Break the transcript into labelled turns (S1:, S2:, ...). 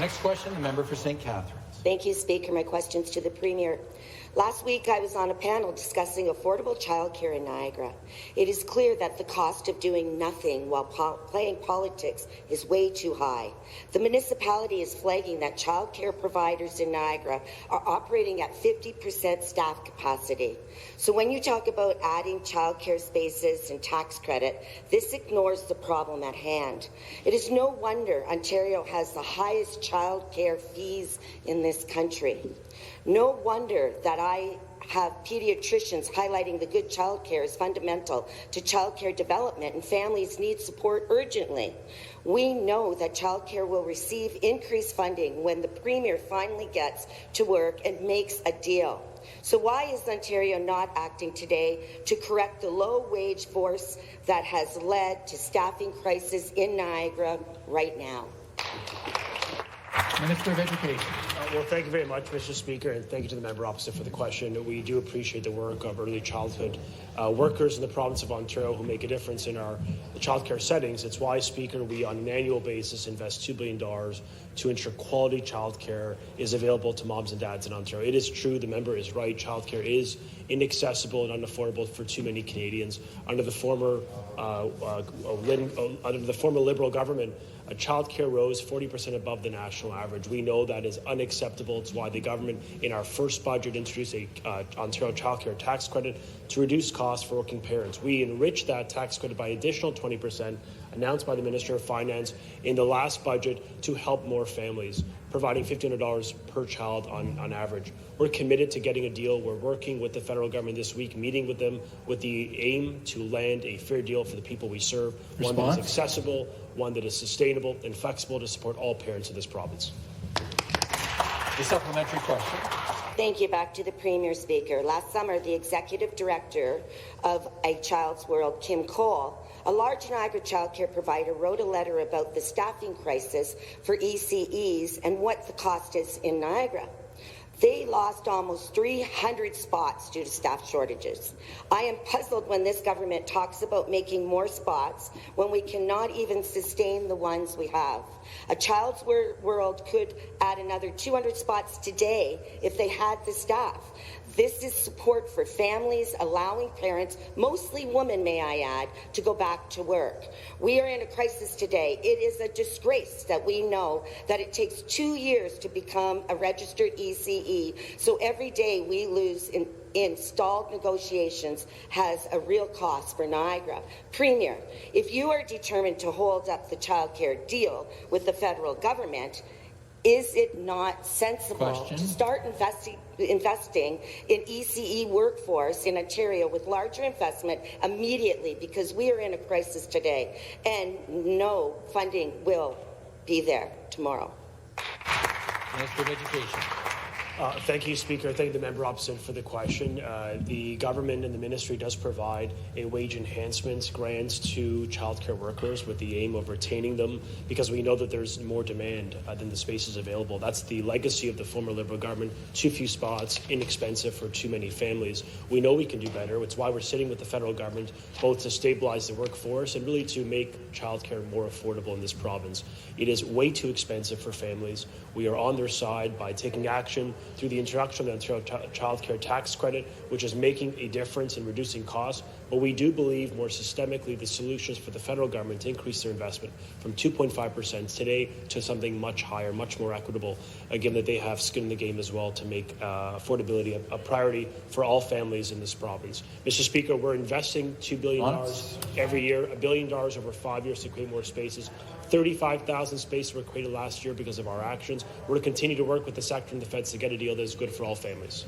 S1: Next question, the member for St. Catharines.
S2: Thank you, Speaker. My question's to the Premier. Last week, I was on a panel discussing affordable childcare in Niagara. It is clear that the cost of doing nothing while playing politics is way too high. The municipality is flagging that childcare providers in Niagara are operating at 50% staff capacity. So when you talk about adding childcare spaces and tax credit, this ignores the problem at hand. It is no wonder Ontario has the highest childcare fees in this country. No wonder that I have pediatricians highlighting the good childcare is fundamental to childcare development, and families need support urgently. We know that childcare will receive increased funding when the Premier finally gets to work and makes a deal. So why is Ontario not acting today to correct the low-wage force that has led to staffing crisis in Niagara right now?
S1: Minister of Education.
S3: Well, thank you very much, Mr. Speaker, and thank you to the member opposite for the question. We do appreciate the work of early childhood workers in the province of Ontario who make a difference in our childcare settings. It's why, Speaker, we on an annual basis invest $2 billion to ensure quality childcare is available to moms and dads in Ontario. It is true, the member is right, childcare is inaccessible and unaffordable for too many Canadians. Under the former Liberal government, childcare rose 40% above the national average. We know that is unacceptable. It's why the government, in our first budget, introduced a Ontario childcare tax credit to reduce costs for working parents. We enriched that tax credit by an additional 20%, announced by the Minister of Finance in the last budget to help more families, providing $1,500 per child on average. We're committed to getting a deal. We're working with the federal government this week, meeting with them with the aim to land a fair deal for the people we serve, one that is accessible, one that is sustainable and flexible to support all parents of this province.
S1: The supplementary question.
S2: Thank you. Back to the Premier, Speaker. Last summer, the Executive Director of A Child's World, Kim Cole, a large Niagara childcare provider, wrote a letter about the staffing crisis for ECEs and what the cost is in Niagara. They lost almost 300 spots due to staff shortages. I am puzzled when this government talks about making more spots when we cannot even sustain the ones we have. A Child's World could add another 200 spots today if they had the staff. This is support for families, allowing parents, mostly women may I add, to go back to work. We are in a crisis today. It is a disgrace that we know that it takes 2 years to become a registered ECE, so every day we lose in stalled negotiations has a real cost for Niagara. Premier, if you are determined to hold up the childcare deal with the federal government, is it not sensible to start investing in ECE workforce in Ontario with larger investment immediately, because we are in a crisis today and no funding will be there tomorrow?
S1: Minister of Education.
S3: Thank you, Speaker. Thank the member opposite for the question. The government and the ministry does provide a wage enhancements grants to childcare workers with the aim of retaining them, because we know that there's more demand than the spaces available. That's the legacy of the former Liberal government. Too few spots, inexpensive for too many families. We know we can do better. It's why we're sitting with the federal government, both to stabilize the workforce and really to make childcare more affordable in this province. It is way too expensive for families. We are on their side by taking action through the introduction of the Ontario childcare tax credit, which is making a difference in reducing costs. But we do believe more systemically the solutions for the federal government to increase their investment from 2.5% today to something much higher, much more equitable, given that they have skin in the game as well to make affordability a priority for all families in this province. Mr. Speaker, we're investing $2 billion every year, $1 billion over 5 years to create more spaces. 35,000 spaces were created last year because of our actions. We're going to continue to work with the sector and the feds to get a deal that is good for all families.